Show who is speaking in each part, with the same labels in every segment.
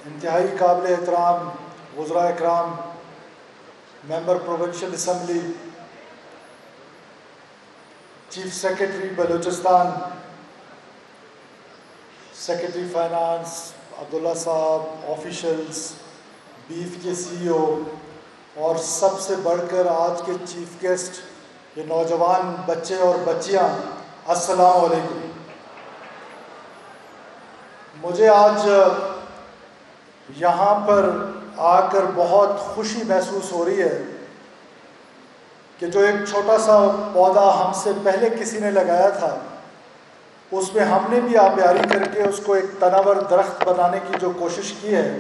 Speaker 1: انتہائی قابل احترام وزراء اکرام، member provincial assembly, chief secretary Balochistan, secretary finance Abdullah صاحب، آفیشلز، بیف کے سی او، اور سب سے بڑھ کر آج کے چیف گیسٹ یہ نوجوان بچے اور بچیاں، السلام علیکم۔ مجھے آج یہاں پر آ کر بہت خوشی محسوس ہو رہی ہے کہ جو ایک چھوٹا سا پودا ہم سے پہلے کسی نے لگایا تھا، اس میں ہم نے بھی آبیاری کر کے اس کو ایک تناور درخت بنانے کی جو کوشش کی ہے،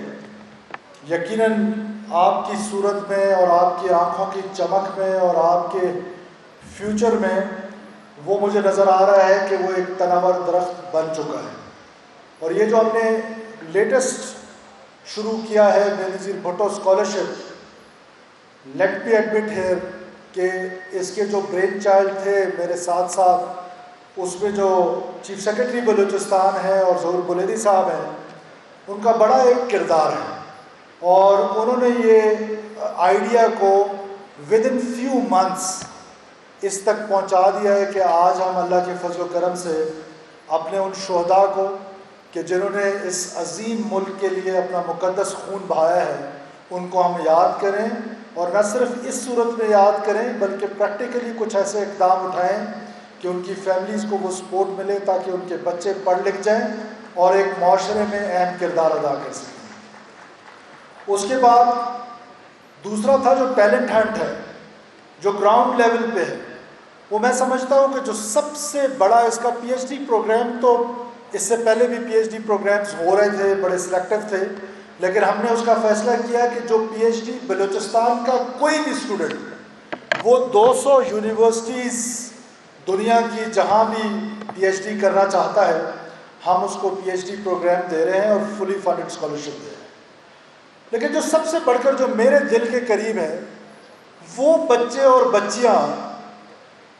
Speaker 1: یقیناً آپ کی صورت میں اور آپ کی آنکھوں کی چمک میں اور آپ کے فیوچر میں وہ مجھے نظر آ رہا ہے کہ وہ ایک تناور درخت بن چکا ہے۔ اور یہ جو ہم نے لیٹسٹ شروع کیا ہے Benazir Bhutto scholarship, let me admit here کہ اس کے جو برین چائلڈ تھے میرے ساتھ ساتھ اس میں جو چیف سیکرٹری بلوچستان ہے اور ظہور بلیدی صاحب ہیں، ان کا بڑا ایک کردار ہے، اور انہوں نے یہ آئیڈیا کو ود ان فیو منتھس اس تک پہنچا دیا ہے کہ آج ہم اللہ کے فضل و کرم سے اپنے ان شہداء کو کہ جنہوں نے اس عظیم ملک کے لیے اپنا مقدس خون بہایا ہے، ان کو ہم یاد کریں، اور نہ صرف اس صورت میں یاد کریں بلکہ پریکٹیکلی کچھ ایسے اقدام اٹھائیں کہ ان کی فیملیز کو وہ سپورٹ ملے تاکہ ان کے بچے پڑھ لکھ جائیں اور ایک معاشرے میں اہم کردار ادا کر سکیں۔ اس کے بعد دوسرا تھا جو ٹیلنٹ ہنٹ ہے، جو گراؤنڈ لیول پہ ہے، وہ میں سمجھتا ہوں کہ جو سب سے بڑا اس کا پی ایچ ڈی پروگرام، تو اس سے پہلے بھی پی ایچ ڈی پروگرامز ہو رہے تھے، بڑے سلیکٹیو تھے، لیکن ہم نے اس کا فیصلہ کیا کہ جو پی ایچ ڈی بلوچستان کا کوئی بھی اسٹوڈنٹ، وہ 200 یونیورسٹیز دنیا کی جہاں بھی پی ایچ ڈی کرنا چاہتا ہے، ہم اس کو پی ایچ ڈی پروگرام دے رہے ہیں اور فلی فنڈڈ اسکالرشپ دے رہے ہیں۔ لیکن جو سب سے بڑھ کر جو میرے دل کے قریب ہے، وہ بچے اور بچیاں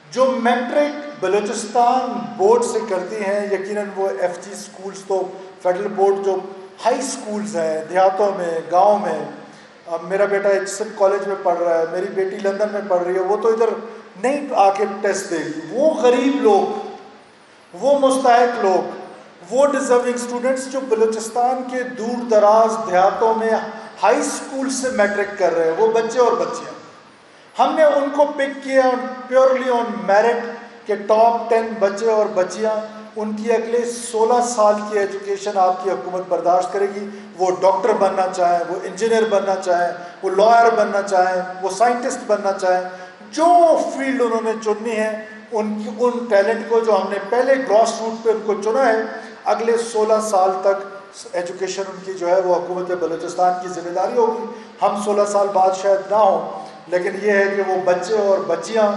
Speaker 1: جو میٹرک بلوچستان بورڈ سے کرتی ہیں، یقیناً وہ ایف جی سکولز تو فیڈرل بورڈ جو ہائی سکولز ہیں دیہاتوں میں، گاؤں میں، اب میرا بیٹا ایچسن کالج میں پڑھ رہا ہے، میری بیٹی لندن میں پڑھ رہی ہے، وہ تو ادھر نہیں آ کے ٹیسٹ دے گی، وہ غریب لوگ، وہ مستحق لوگ، وہ ڈیزرونگ اسٹوڈنٹس جو بلوچستان کے دور دراز دیہاتوں میں ہائی سکول سے میٹرک کر رہے ہیں، وہ بچے اور بچیاں، ہم نے ان کو پک کیا پیورلی آن میرٹ کہ ٹاپ 10 بچے اور بچیاں، ان کی اگلے 16 سال کی ایجوکیشن آپ کی حکومت برداشت کرے گی، وہ ڈاکٹر بننا چاہیں، وہ انجینئر بننا چاہیں، وہ لائر بننا چاہیں، وہ سائنٹسٹ بننا چاہیں، جو فیلڈ انہوں نے چننی ہے، ان ٹیلنٹ کو جو ہم نے پہلے گراس روٹ پہ ان کو چنا ہے، اگلے 16 سال تک ایجوکیشن ان کی جو ہے وہ حکومت بلوچستان کی ذمہ داری ہوگی۔ ہم 16 سال بعد شاید نہ ہوں، لیکن یہ ہے کہ وہ بچے اور بچیاں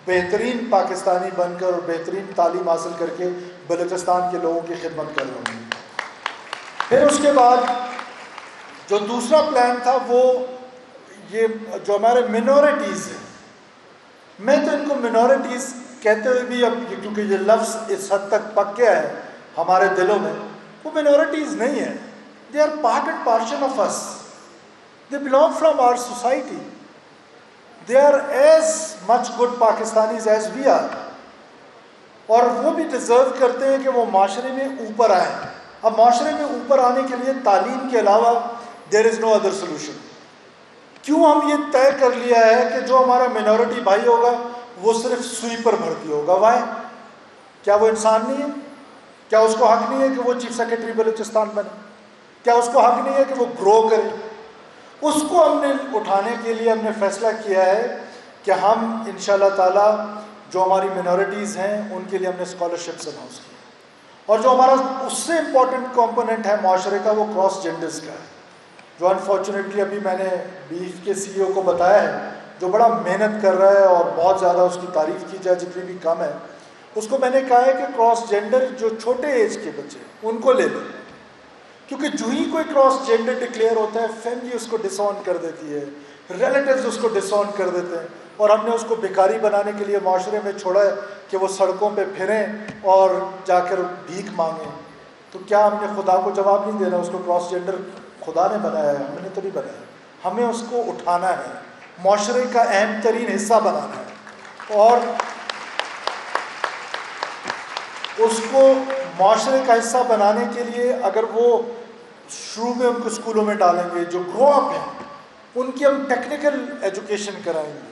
Speaker 1: بہترین پاکستانی بن کر اور بہترین تعلیم حاصل کر کے بلوچستان کے لوگوں کی خدمت کر رہے ہوں۔ پھر اس کے بعد جو دوسرا پلان تھا وہ یہ جو ہمارے منورٹیز ہیں، میں تو ان کو منورٹیز کہتے ہوئے بھی اب کیونکہ یہ لفظ اس حد تک پک گیا ہے ہمارے دلوں میں، وہ منورٹیز نہیں ہیں، they are part and partial of us, they belong from our society, they are as much good Pakistanis as we are، اور وہ بھی ڈیزرو کرتے ہیں کہ وہ معاشرے میں اوپر آئیں۔ اب معاشرے میں اوپر آنے کے لیے تعلیم کے علاوہ there is no other solution۔ کیوں ہم یہ طے کر لیا ہے کہ جو ہمارا منورٹی بھائی ہوگا وہ صرف سوئی پر بھرتی ہوگا؟ وائے؟ کیا وہ انسان نہیں ہے؟ کیا اس کو حق نہیں ہے کہ وہ چیف سیکرٹری بلوچستان بنے؟ کیا اس کو حق نہیں ہے کہ وہ گرو کرے؟ اس کو ہم نے اٹھانے کے لیے ہم نے فیصلہ کیا ہے کہ ہم انشاءاللہ تعالی جو ہماری منورٹیز ہیں ان کے لیے ہم نے اسکالرشپس اناؤنس کی، اور جو ہمارا اس سے امپورٹنٹ کمپوننٹ ہے معاشرے کا وہ کراس جینڈرز کا ہے، جو انفارچونیٹلی ابھی میں نے بیف کے سی او کو بتایا ہے، جو بڑا محنت کر رہا ہے اور بہت زیادہ اس کی تعریف کی جائے جتنی بھی کم ہے، اس کو میں نے کہا ہے کہ کراس جینڈر جو چھوٹے ایج کے بچے ان کو لے لیں، کیونکہ جو ہی کوئی کراس جینڈر ڈکلیئر ہوتا ہے فیملی اس کو ڈس آن کر دیتی ہے، ریلیٹیوز اس کو ڈس آن کر دیتے ہیں، اور ہم نے اس کو بیکاری بنانے کے لیے معاشرے میں چھوڑا ہے کہ وہ سڑکوں پہ پھریں اور جا کر بھیک مانگیں۔ تو کیا ہم نے خدا کو جواب نہیں دینا؟ اس کو کراس جینڈر خدا نے بنایا ہے، ہم نے تو نہیں بنایا. ہمیں اس کو اٹھانا ہے، معاشرے کا اہم ترین حصہ بنانا ہے، اور اس کو معاشرے کا حصہ بنانے کے لیے اگر وہ شروع میں ان کو اسکولوں میں ڈالیں گے، جو گرو اپ ہیں ان کی ہم ٹیکنیکل ایجوکیشن کرائیں گے،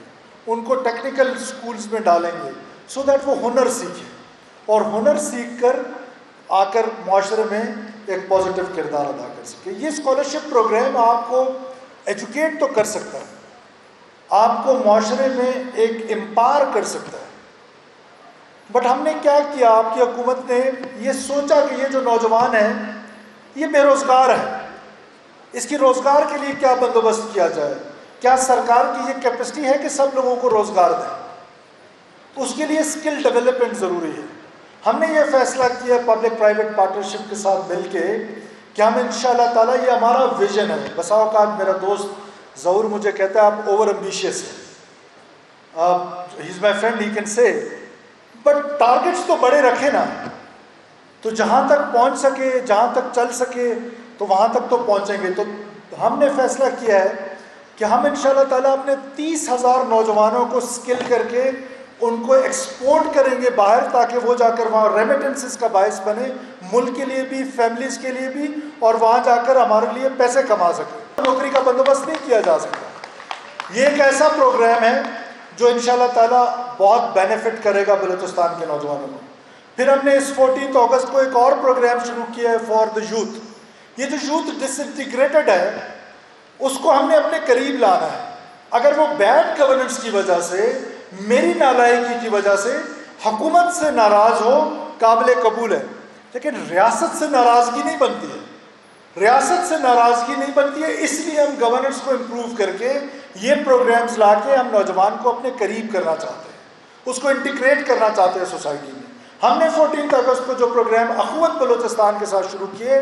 Speaker 1: ان کو ٹیکنیکل اسکولز میں ڈالیں گے سو دیٹ وہ ہنر سیکھیں، اور ہنر سیکھ کر آ کر معاشرے میں ایک پازیٹیو کردار ادا کر سکے. یہ اسکالرشپ پروگرام آپ کو ایجوکیٹ تو کر سکتا ہے، آپ کو معاشرے میں ایک امپاور کر سکتا ہے. بٹ ہم نے کیا کیا، آپ کی حکومت نے یہ سوچا کہ یہ جو نوجوان ہیں یہ بے روزگار ہے، اس کی روزگار کے لیے کیا بندوبست کیا جائے. کیا سرکار کی یہ کیپیسٹی ہے کہ سب لوگوں کو روزگار دیں؟ اس کے لیے اسکل ڈیولپمنٹ ضروری ہے. ہم نے یہ فیصلہ کیا پبلک پرائیویٹ پارٹنرشپ کے ساتھ مل کے کہ ہم انشاءاللہ تعالیٰ، یہ ہمارا ویژن ہے. بسا اوقات میرا دوست ظہور مجھے کہتا ہے آپ اوور ایمبیشیس ہیں، he is my friend, he can say, but targets تو بڑے رکھے نا، تو جہاں تک پہنچ سکے، جہاں تک چل سکے تو وہاں تک تو پہنچیں گے. تو ہم نے فیصلہ کیا ہے کہ ہم انشاءاللہ تعالیٰ اپنے 30,000 نوجوانوں کو اسکل کر کے ان کو ایکسپورٹ کریں گے باہر، تاکہ وہ جا کر وہاں ریمیٹنسز کا باعث بنے، ملک کے لیے بھی، فیملیز کے لیے بھی، اور وہاں جا کر ہمارے لیے پیسے کما سکیں. نوکری کا بندوبست نہیں کیا جا سکتا. یہ ایک ایسا پروگرام ہے جو انشاءاللہ تعالیٰ بہت بینیفٹ کرے گا بلوچستان کے نوجوانوں کو. پھر ہم نے اس 14 اگست کو ایک اور پروگرام شروع کیا ہے فار دا یوتھ. یہ جو یوتھ ڈس انٹیگریٹڈ ہے اس کو ہم نے اپنے قریب لانا ہے. اگر وہ بیڈ گورننس کی وجہ سے، میری نالائقی کی وجہ سے حکومت سے ناراض ہو، قابل قبول ہے، لیکن ریاست سے ناراضگی نہیں بنتی ہے. ریاست سے ناراضگی نہیں بنتی ہے، اس لیے ہم گورننس کو امپروو کر کے یہ پروگرامز لا کے ہم نوجوان کو اپنے قریب کرنا چاہتے ہیں، اس کو انٹیگریٹ کرنا چاہتے ہیں سوسائٹی میں. ہم نے 14 اگست کو جو پروگرام اخوت بلوچستان کے ساتھ شروع کیے،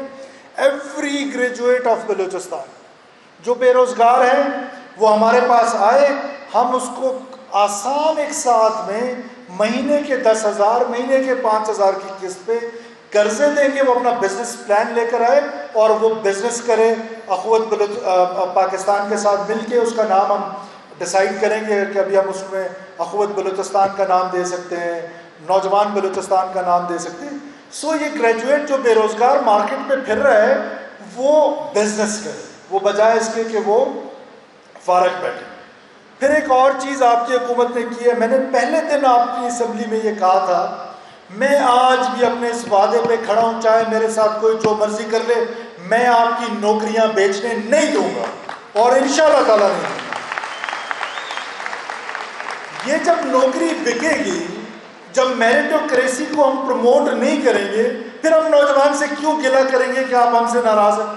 Speaker 1: ایوری گریجویٹ آف بلوچستان جو بے روزگار ہیں وہ ہمارے پاس آئے، ہم اس کو آسان ایک ساتھ میں مہینے کے 10,000، مہینے کے 5,000 کی قسط پہ قرضے دیں گے. وہ اپنا بزنس پلان لے کر آئے اور وہ بزنس کرے اخوت پاکستان کے ساتھ مل کے. اس کا نام ہم ڈیسائیڈ کریں گے کہ ابھی ہم اس میں اخوت بلوچستان کا نام دے سکتے ہیں، نوجوان بلوچستان کا نام دے سکتے ہیں. سو یہ گریجویٹ جو بے روزگار مارکیٹ میں پھر رہا ہے وہ بزنس کرے، وہ بجائے اس کے کہ وہ فارغ بیٹھے. پھر ایک اور چیز آپ کی حکومت نے کی ہے، میں نے پہلے دن آپ کی اسمبلی میں یہ کہا تھا، میں آج بھی اپنے اس وعدے پہ کھڑا ہوں، چاہے میرے ساتھ کوئی جو مرضی کر لے، میں آپ کی نوکریاں بیچنے نہیں دوں گا، اور انشاءاللہ تعالیٰ نہیں دوں گا. یہ جب نوکری بکے گی، جب میریٹوکریسی کو ہم پروموٹ نہیں کریں گے، پھر ہم نوجوان سے کیوں گلہ کریں گے کہ آپ ہم سے ناراض ہیں؟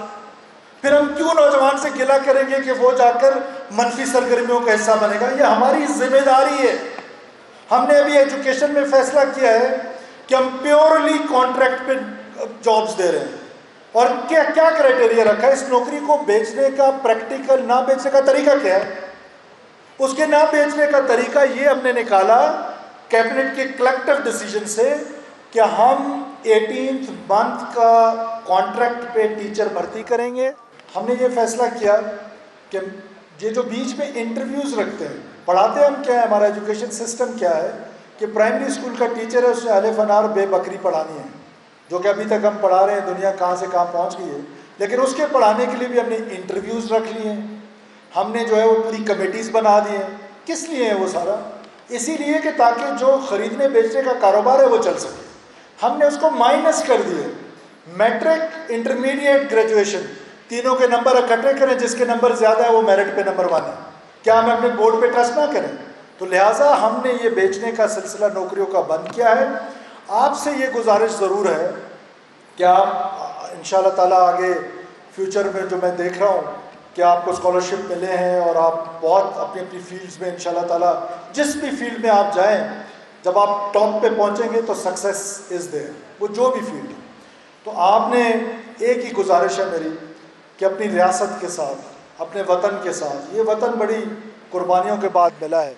Speaker 1: پھر ہم کیوں نوجوان سے گلہ کریں گے کہ وہ جا کر منفی سرگرمیوں کا حصہ بنے گا؟ یہ ہماری ذمہ داری ہے. ہم نے ابھی ایجوکیشن میں فیصلہ کیا ہے کہ ہم پیورلی کانٹریکٹ پہ جابز دے رہے ہیں. اور کیا کرائٹیریا رکھا ہے اس نوکری کو بیچنے کا؟ پریکٹیکل نہ بیچنے کا طریقہ کیا ہے؟ اس کے نہ بیچنے کا طریقہ یہ ہم نے نکالا کیبنٹ کے کلیکٹیو ڈیسیجن سے کہ ہم 18th منتھ کا کانٹریکٹ پہ ٹیچر بھرتی کریں گے. ہم نے یہ فیصلہ کیا کہ یہ جو بیچ میں انٹرویوز رکھتے ہیں، پڑھاتے ہم کیا ہے، ہمارا ایجوکیشن سسٹم کیا ہے کہ پرائمری اسکول کا ٹیچر ہے، اس نے الف انار بے بکری پڑھانی ہے، جو کہ ابھی تک ہم پڑھا رہے ہیں. دنیا کہاں سے کہاں پہنچ گئی ہے، لیکن اس کے پڑھانے کے لیے بھی ہم نے انٹرویوز رکھ لیے ہیں. ہم نے جو ہے وہ پوری کمیٹیز بنا دی ہیں. کس لیے ہے وہ سارا؟ اسی لیے کہ تاکہ جو خریدنے بیچنے کا کاروبار ہے وہ چل سکے. ہم نے اس کو مائنس کر دیے. میٹرک، انٹرمیڈیٹ، گریجویشن، تینوں کے نمبر اکٹھے کریں، جس کے نمبر زیادہ ہے وہ میرٹ پہ نمبر 1 ہے. کیا ہم اپنے بورڈ پہ ٹرسٹ نہ کریں؟ تو لہٰذا ہم نے یہ بیچنے کا سلسلہ نوکریوں کا بند کیا ہے. آپ سے یہ گزارش ضرور ہے کہ آپ انشاءاللہ تعالیٰ آگے فیوچر میں جو میں دیکھ رہا ہوں کہ آپ کو اسکالرشپ ملے ہیں اور آپ بہت اپنی اپنی فیلڈز میں انشاءاللہ تعالیٰ جس بھی فیلڈ میں آپ جائیں، جب آپ ٹاپ پہ پہنچیں گے تو سکسیس از دیئر، وہ جو بھی فیلڈ ہے. تو آپ نے ایک ہی گزارش ہے میری کہ اپنی ریاست کے ساتھ، اپنے وطن کے ساتھ، یہ وطن بڑی قربانیوں کے بعد ملا ہے.